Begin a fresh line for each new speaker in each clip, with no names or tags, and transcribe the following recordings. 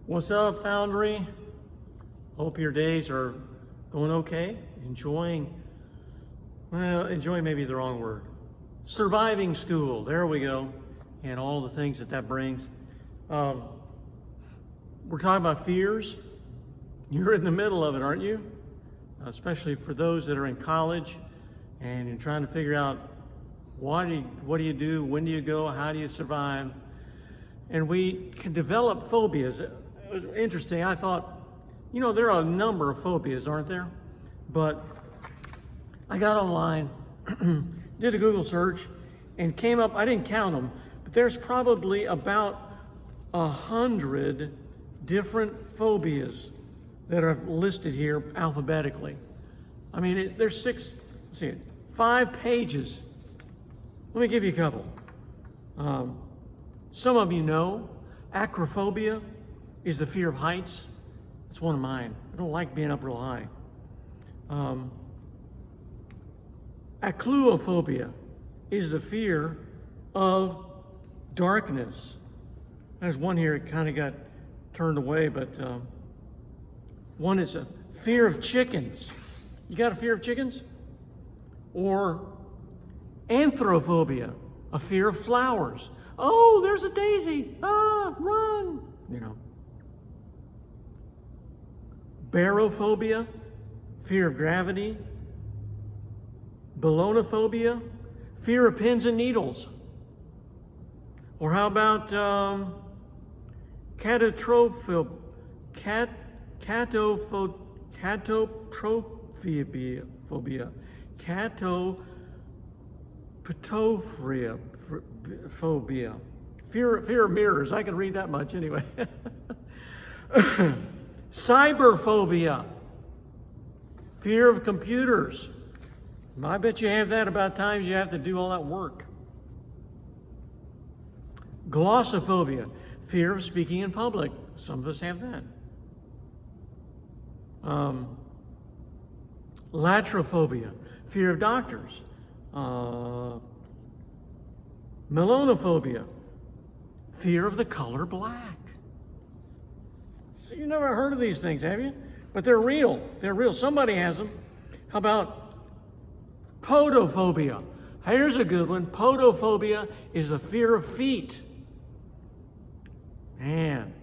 What's up, Foundry? Hope your days are going okay. Enjoying may be the wrong word. Surviving school, there we go. And all the things that brings. We're talking about fears. You're in the middle of it, aren't you? Especially for those that are in college and you're trying to figure out what do you do, when do you go, how do you survive? And we can develop phobias. It was interesting. I thought, there are a number of phobias, aren't there? But I got online, did a Google search, and came up, I didn't count them, but there's probably about 100 different phobias that are listed here alphabetically. I mean, there's 5 pages. Let me give you a couple. Some of you know, acrophobia is the fear of heights. It's one of mine. I don't like being up real high. Acluophobia is the fear of darkness. There's one here that kind of got turned away, but one is a fear of chickens. You got a fear of chickens? Or anthrophobia, a fear of flowers. Oh, there's a daisy. Ah, run. Barophobia, fear of gravity. Ballonophobia, fear of pins and needles. Or how about catotrophobia? Phobia. Fear of mirrors. I can read that much anyway. Cyberphobia. Fear of computers. I bet you have that about times you have to do all that work. Glossophobia. Fear of speaking in public. Some of us have that. Latrophobia. Fear of doctors. Melonophobia, fear of the color black. So you never heard of these things, have you? But they're real. They're real. Somebody has them. How about podophobia? Here's a good one. Podophobia is the fear of feet. Man.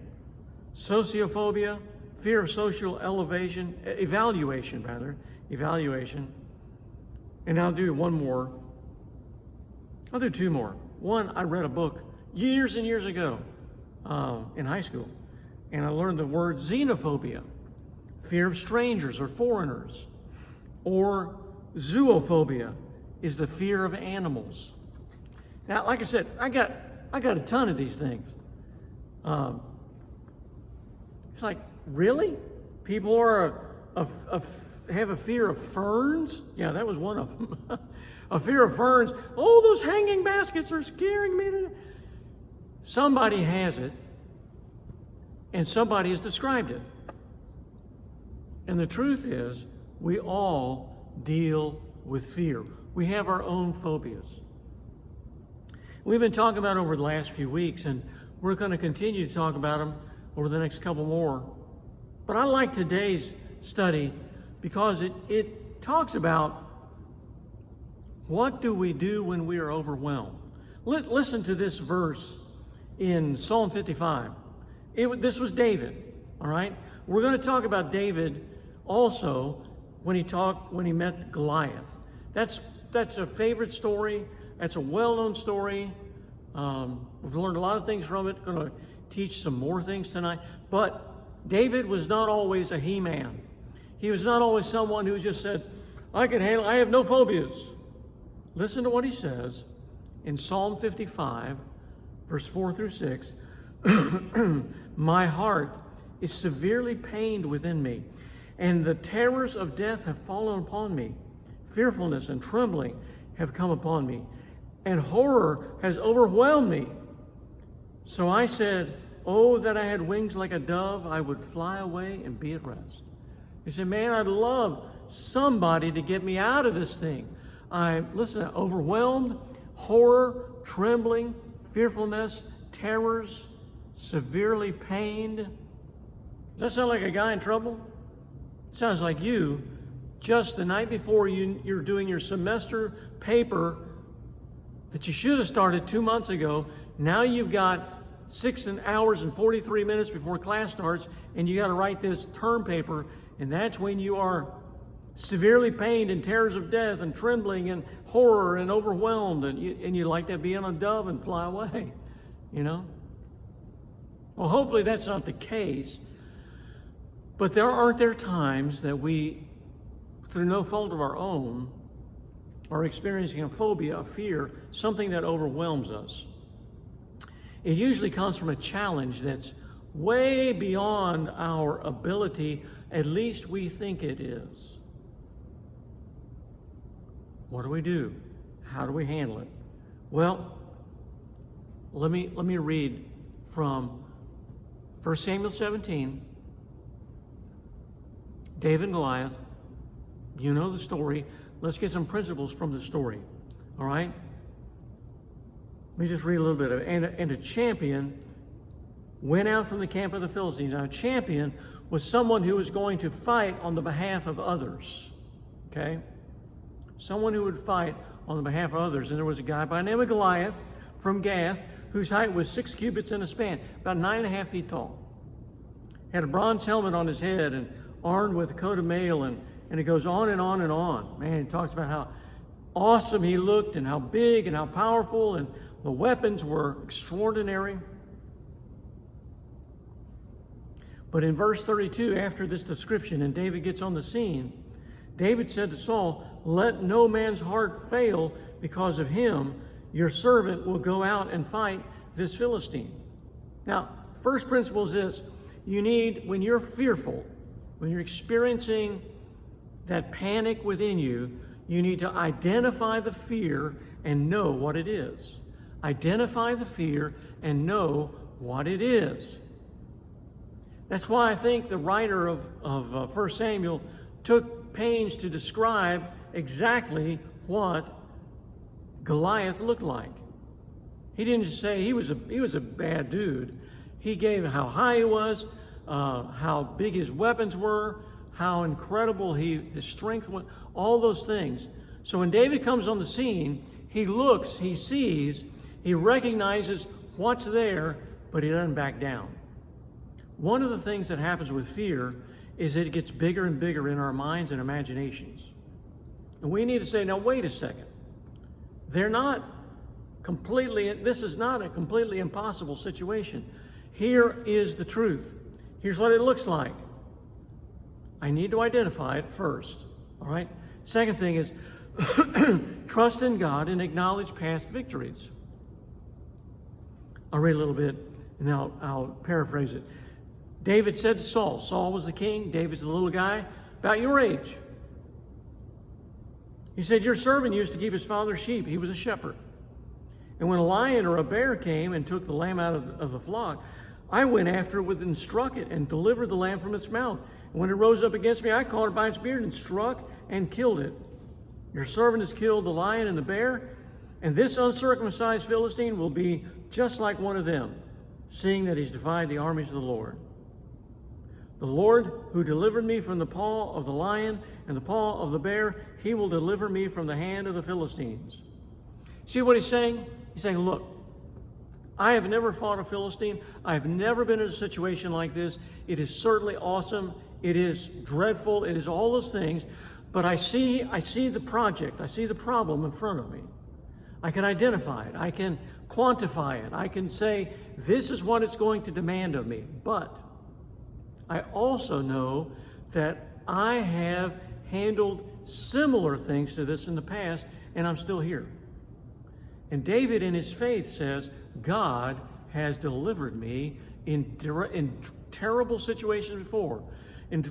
Sociophobia, fear of social evaluation. And I'll do one more. I'll do 2 more. One, I read a book years and years ago in high school, and I learned the word xenophobia, fear of strangers or foreigners. Or zoophobia is the fear of animals. Now, like I said, I got a ton of these things. It's like, really? People have a fear of ferns? Yeah, that was one of them. A fear of ferns. Oh, those hanging baskets are scaring me. Somebody has it, and somebody has described it. And the truth is, we all deal with fear. We have our own phobias. We've been talking about it over the last few weeks, and we're going to continue to talk about them over the next couple more. But I like today's study because it talks about what do we do when we are overwhelmed. Listen to this verse in Psalm 55. This was David, all right? We're going to talk about David also when he met Goliath. That's a favorite story. That's a well-known story. We've learned a lot of things from it. Going to teach some more things tonight. But David was not always a he-man. He was not always someone who just said, I have no phobias. Listen to what he says in Psalm 55, verse 4 through 6. My heart is severely pained within me, and the terrors of death have fallen upon me. Fearfulness and trembling have come upon me, and horror has overwhelmed me. So I said, oh, that I had wings like a dove, I would fly away and be at rest. He said, man, I'd love somebody to get me out of this thing. Overwhelmed, horror, trembling, fearfulness, terrors, severely pained. Does that sound like a guy in trouble? It sounds like you, just the night before you're doing your semester paper that you should have started 2 months ago. Now you've got 6 hours and 43 minutes before class starts, and you got to write this term paper, and that's when you are severely pained and terrors of death and trembling and horror and overwhelmed, and you like to be on a dove and fly away, you know? Well, hopefully that's not the case, but aren't there times that we, through no fault of our own, are experiencing a phobia, a fear, something that overwhelms us? It usually comes from a challenge that's way beyond our ability, at least we think it is. What do we do? How do we handle it? Well, let me read from 1 Samuel 17. David and Goliath. You know the story. Let's get some principles from the story. All right? Let me just read a little bit of it. And a champion went out from the camp of the Philistines. Now, a champion was someone who was going to fight on the behalf of others. Okay? Someone who would fight on the behalf of others. And there was a guy by the name of Goliath from Gath, whose height was 6 cubits in a span, about 9.5 feet tall. Had a bronze helmet on his head and armed with a coat of mail, and it goes on and on and on. Man, it talks about how awesome he looked and how big and how powerful, and the weapons were extraordinary. But in verse 32, after this description, and David gets on the scene, David said to Saul, "Let no man's heart fail because of him. Your servant will go out and fight this Philistine." Now, first principle is this. You need, when you're fearful, when you're experiencing that panic within you, you need to identify the fear and know what it is. Identify the fear and know what it is. That's why I think the writer of 1 Samuel took pains to describe exactly what Goliath looked like. He didn't just say he was a bad dude. He gave how high he was, how big his weapons were, how incredible his strength was, all those things. So when David comes on the scene, he looks, he sees, he recognizes what's there, but he doesn't back down. One of the things that happens with fear is that it gets bigger and bigger in our minds and imaginations. And we need to say, now wait a second. This is not a completely impossible situation. Here is the truth. Here's what it looks like. I need to identify it first, all right? Second thing is trust in God and acknowledge past victories. I'll read a little bit and then I'll paraphrase it. David said to Saul, Saul was the king, David's the little guy, about your age. He said, your servant used to keep his father's sheep. He was a shepherd. And when a lion or a bear came and took the lamb out of the flock, I went after it and struck it and delivered the lamb from its mouth. And when it rose up against me, I caught it by its beard and struck and killed it. Your servant has killed the lion and the bear, and this uncircumcised Philistine will be just like one of them, seeing that he's defied the armies of the Lord. The Lord who delivered me from the paw of the lion and the paw of the bear, he will deliver me from the hand of the Philistines. See what he's saying? He's saying, look, I have never fought a Philistine. I've never been in a situation like this. It is certainly awesome. It is dreadful. It is all those things. But I see the project. I see the problem in front of me. I can identify it. I can quantify it. I can say, this is what it's going to demand of me. But I also know that I have handled similar things to this in the past, and I'm still here. And David in his faith says, God has delivered me in terrible situations before, in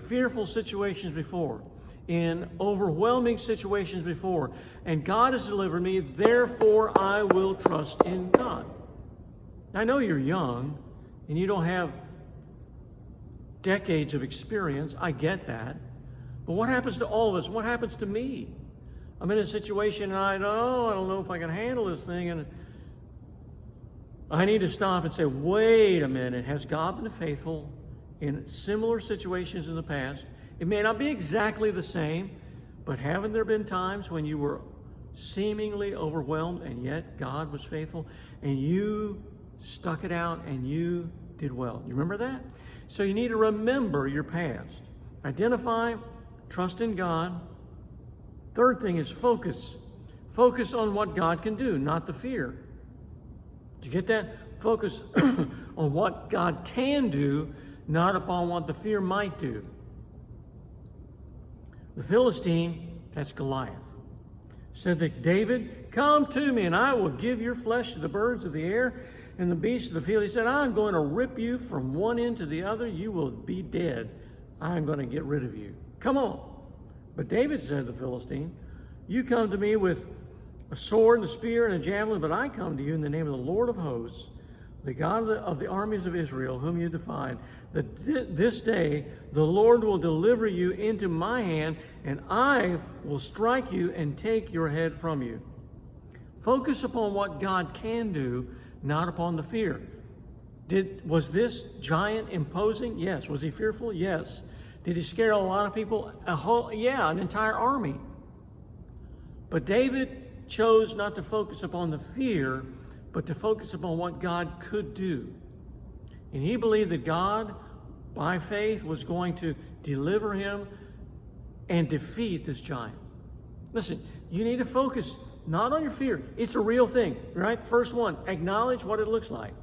fearful situations before, in overwhelming situations before. And God has delivered me, therefore I will trust in God. I know you're young, and you don't have decades of experience. I get that. But what happens to all of us? What happens to me? I'm in a situation and I don't know if I can handle this thing, and I need to stop and say, wait a minute, has God been faithful in similar situations in the past. It may not be exactly the same, but haven't there been times when you were seemingly overwhelmed and yet God was faithful and you stuck it out and you did well? You remember that? So you need to remember your past. Identify, trust in God. Third thing is focus. Focus on what God can do, not the fear. Did you get that? Focus on what God can do, not upon what the fear might do. The Philistine, that's Goliath, said that David, come to me and I will give your flesh to the birds of the air and the beasts of the field. He said, I'm going to rip you from one end to the other. You will be dead. I'm going to get rid of you. Come on. But David said to the Philistine, you come to me with a sword and a spear and a javelin, but I come to you in the name of the Lord of hosts, the God of the armies of Israel, whom you defied, that this day the Lord will deliver you into my hand, and I will strike you and take your head from you. Focus upon what God can do, not upon the fear. Was this giant imposing? Yes. Was he fearful? Yes. Did he scare a lot of people? An entire army. But David chose not to focus upon the fear, but to focus upon what God could do. And he believed that God, by faith, was going to deliver him and defeat this giant. Listen, you need to focus not on your fear. It's a real thing, right? First one, acknowledge what it looks like.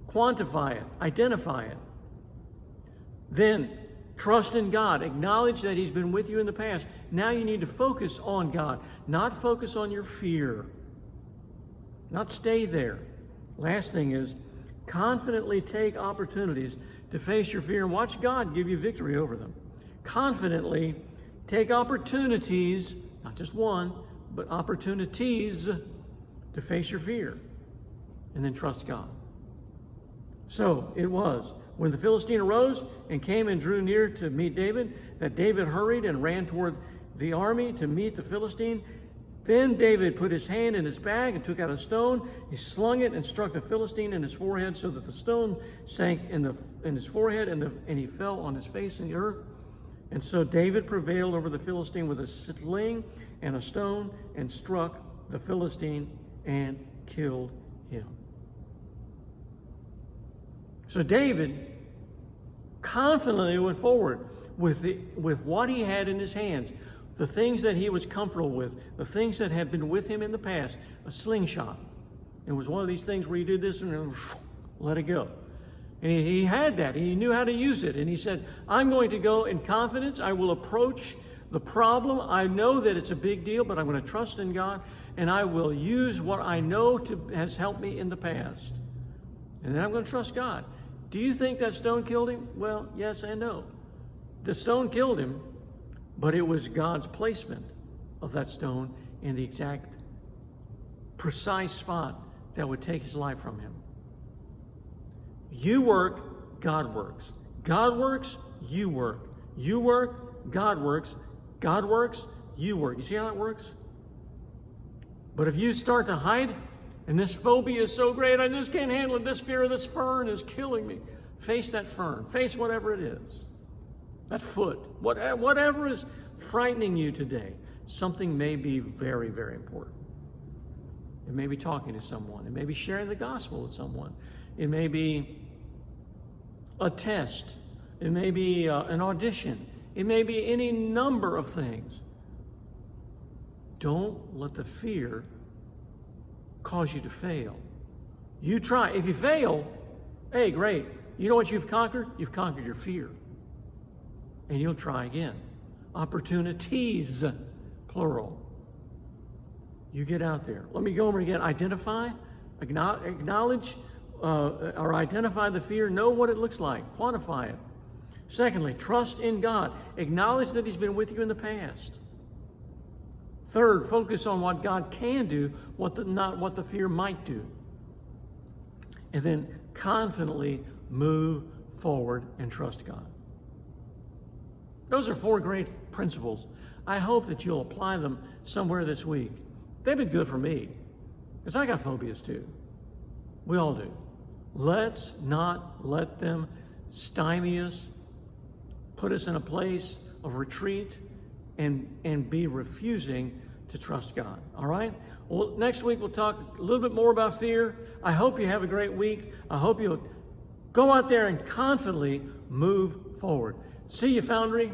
Quantify it. Identify it. Then, trust in God. Acknowledge that he's been with you in the past. Now you need to focus on God, not focus on your fear. Not stay there. Last thing is, confidently take opportunities to face your fear and watch God give you victory over them. Confidently take opportunities, not just one, but opportunities to face your fear. And then trust God. So it was, when the Philistine arose and came and drew near to meet David, that David hurried and ran toward the army to meet the Philistine. Then David put his hand in his bag and took out a stone. He slung it and struck the Philistine in his forehead, so that the stone sank in his forehead, and he fell on his face in the earth. And so David prevailed over the Philistine with a sling and a stone, and struck the Philistine and killed him. So David confidently went forward with what he had in his hands. The things that he was comfortable with, the things that had been with him in the past, a slingshot. It was one of these things where you did this and let it go. And he had that. He knew how to use it. And he said, I'm going to go in confidence. I will approach the problem. I know that it's a big deal, but I'm going to trust in God. And I will use what I know has helped me in the past. And then I'm going to trust God. Do you think that stone killed him? Well, yes and no. The stone killed him. But it was God's placement of that stone in the exact, precise spot that would take his life from him. You work, God works. God works, you work. You work, God works. God works, you work. You see how that works? But if you start to hide, and this phobia is so great, I just can't handle it, this fear of this fern is killing me. Face that fern. Face whatever it is. That foot, whatever is frightening you today, something may be very, very important. It may be talking to someone. It may be sharing the gospel with someone. It may be a test. It may be an audition. It may be any number of things. Don't let the fear cause you to fail. You try. If you fail, hey, great. You know what you've conquered? You've conquered your fear. And you'll try again. Opportunities, plural. You get out there. Let me go over again. Identify, acknowledge, or identify the fear. Know what it looks like. Quantify it. Secondly, trust in God. Acknowledge that he's been with you in the past. Third, focus on what God can do, not what the fear might do. And then confidently move forward and trust God. Those are 4 great principles. I hope that you'll apply them somewhere this week. They've been good for me, because I got phobias too. We all do. Let's not let them stymie us, put us in a place of retreat, and be refusing to trust God. All right? Well, next week we'll talk a little bit more about fear. I hope you have a great week. I hope you'll go out there and confidently move forward. See you, Foundry.